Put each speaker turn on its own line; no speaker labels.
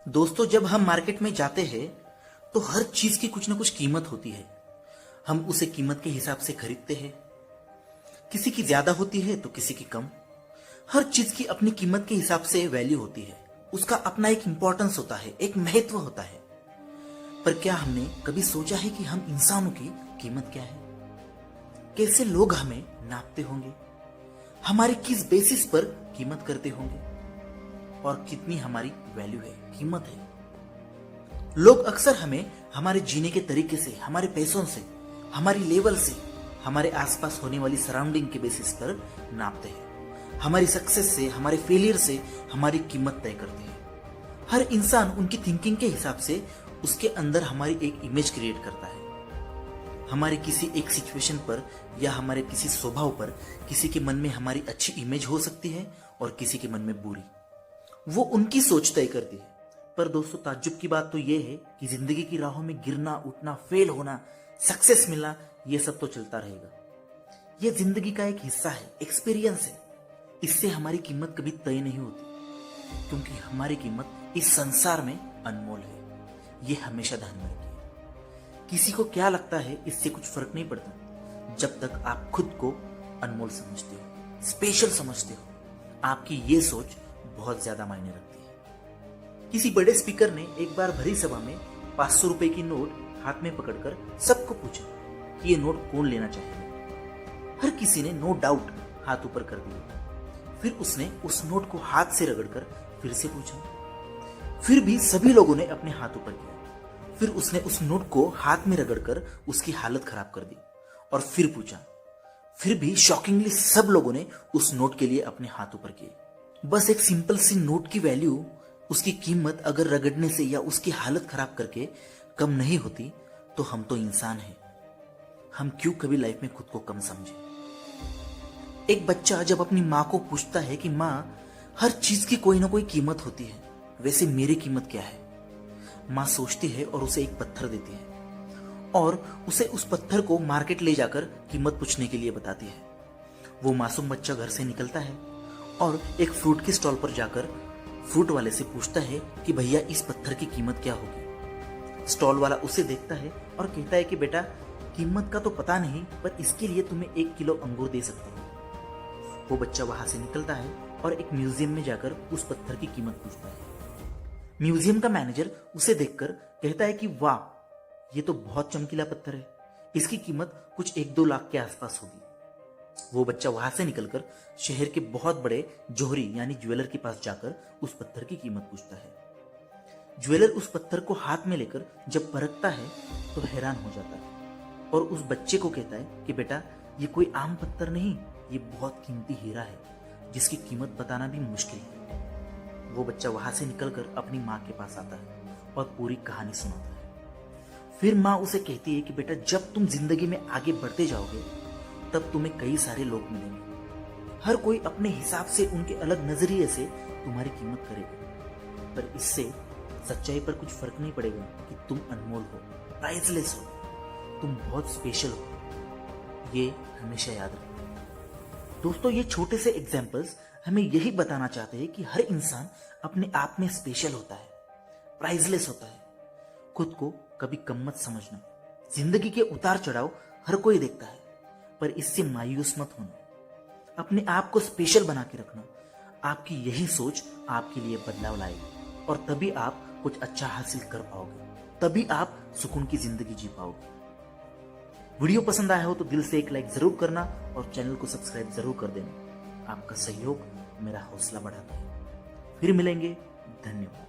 दोस्तों, जब हम मार्केट में जाते हैं तो हर चीज की कुछ ना कुछ कीमत होती है। हम उसे कीमत के हिसाब से खरीदते हैं। किसी की ज्यादा होती है तो किसी की कम। हर चीज की अपनी कीमत के हिसाब से वैल्यू होती है। उसका अपना एक इंपॉर्टेंस होता है, एक महत्व होता है। पर क्या हमने कभी सोचा है कि हम इंसानों की कीमत क्या है? कैसे लोग हमें नापते होंगे? हमारी किस बेसिस पर कीमत करते होंगे? और कितनी हमारी वैल्यू है, कीमत है? लोग अक्सर हमें हमारे जीने के तरीके से, हमारे पैसों से, हमारी लेवल से, हमारे आसपास होने वाली सराउंडिंग के बेसिस पर नापते हैं। हमारी सक्सेस से, हमारे फेलियर से हमारी कीमत तय करते हैं। हर इंसान उनकी थिंकिंग के हिसाब से उसके अंदर हमारी एक इमेज क्रिएट करता है। हमारे किसी एक सिचुएशन पर या हमारे किसी स्वभाव पर किसी के मन में हमारी अच्छी इमेज हो सकती है और किसी के मन में बुरी। वो उनकी सोच तय करती है। पर दोस्तों, ताज्जुब की बात तो यह है कि जिंदगी की राहों में गिरना, उठना, फेल होना, सक्सेस मिलना, ये सब तो चलता रहेगा। यह जिंदगी का एक हिस्सा है, एक्सपीरियंस है। इससे हमारी कीमत कभी तय नहीं होती, क्योंकि हमारी कीमत इस संसार में अनमोल है। यह हमेशा ध्यान में रखिए। किसी को क्या लगता है इससे कुछ फर्क नहीं पड़ता, जब तक आप खुद को अनमोल समझते हो, स्पेशल समझते हो। आपकी ये सोच बहुत ज्यादा मायने रखती है। किसी बड़े स्पीकर ने एक बार भरी सभा में 500 रुपए की नोट हाथ में पकड़कर सबको पूछा कि ये नोट कौन लेना चाहेगा। हर किसी ने नो डाउट हाथ ऊपर कर दिया। फिर उसने उस नोट को हाथ से रगड़कर फिर से पूछा। फिर भी सभी लोगों ने अपने हाथ ऊपर किया। फिर उसने उस नोट को हाथ में रगड़कर उसकी हालत खराब कर दी और फिर पूछा। फिर भी शॉकिंगली सब लोगों ने उस नोट के लिए अपने हाथ ऊपर किए। बस एक सिंपल सी नोट की वैल्यू, उसकी कीमत अगर रगड़ने से या उसकी हालत खराब करके कम नहीं होती, तो हम तो इंसान हैं। हम क्यों कभी लाइफ में खुद को कम समझे? एक बच्चा जब अपनी माँ को पूछता है कि माँ, हर चीज की कोई ना कोई कीमत होती है, वैसे मेरी कीमत क्या है? माँ सोचती है और उसे एक पत्थर देती है और उसे उस पत्थर को मार्केट ले जाकर कीमत पूछने के लिए बताती है। वो मासूम बच्चा घर से निकलता है और एक फ्रूट के स्टॉल पर जाकर फ्रूट वाले से पूछता है कि भैया, इस पत्थर की कीमत क्या होगी? स्टॉल वाला उसे देखता है और कहता है कि बेटा, कीमत का तो पता नहीं, पर इसके लिए तुम्हें 1 किलो अंगूर दे सकते हो। वो बच्चा वहां से निकलता है और एक म्यूजियम में जाकर उस पत्थर की कीमत पूछता है। म्यूजियम का मैनेजर उसे देखकर कहता है कि वाह, ये तो बहुत चमकीला पत्थर है, इसकी कीमत कुछ 1-2 लाख के आसपास होगी। वो बच्चा वहां से निकलकर शहर के बहुत बड़े जोहरी यानी ज्वेलर के पास जाकर उस पत्थर की कीमत पूछता है। ज्वेलर उस पत्थर को हाथ में लेकर जब परखता है तो हैरान हो जाता है और उस बच्चे को कहता है कि बेटा, ये कोई आम पत्थर नहीं, ये बहुत कीमती हीरा है, जिसकी कीमत बताना भी मुश्किल है। वो बच्चा वहां से निकलकर अपनी माँ के पास आता है और पूरी कहानी सुनाता है। फिर माँ उसे कहती है कि बेटा, जब तुम जिंदगी में आगे बढ़ते जाओगे तब तुम्हें कई सारे लोग मिलेंगे। हर कोई अपने हिसाब से, उनके अलग नजरिए से तुम्हारी कीमत करेगा, पर इससे सच्चाई पर कुछ फर्क नहीं पड़ेगा कि तुम अनमोल हो, प्राइसलेस हो, तुम बहुत स्पेशल हो। ये हमेशा याद रखो। दोस्तों, ये छोटे से एग्जाम्पल्स हमें यही बताना चाहते हैं कि हर इंसान अपने आप में स्पेशल होता है, प्राइसलेस होता है। खुद को कभी कम मत समझना। जिंदगी के उतार चढ़ाव हर कोई देखता है, पर इससे मायूस मत होना। अपने आप को स्पेशल बना के रखना। आपकी यही सोच आपके लिए बदलाव लाएगी और तभी आप कुछ अच्छा हासिल कर पाओगे, तभी आप सुकून की जिंदगी जी पाओगे। वीडियो पसंद आया हो तो दिल से एक लाइक जरूर करना और चैनल को सब्सक्राइब जरूर कर देना। आपका सहयोग मेरा हौसला बढ़ाता है। फिर मिलेंगे। धन्यवाद।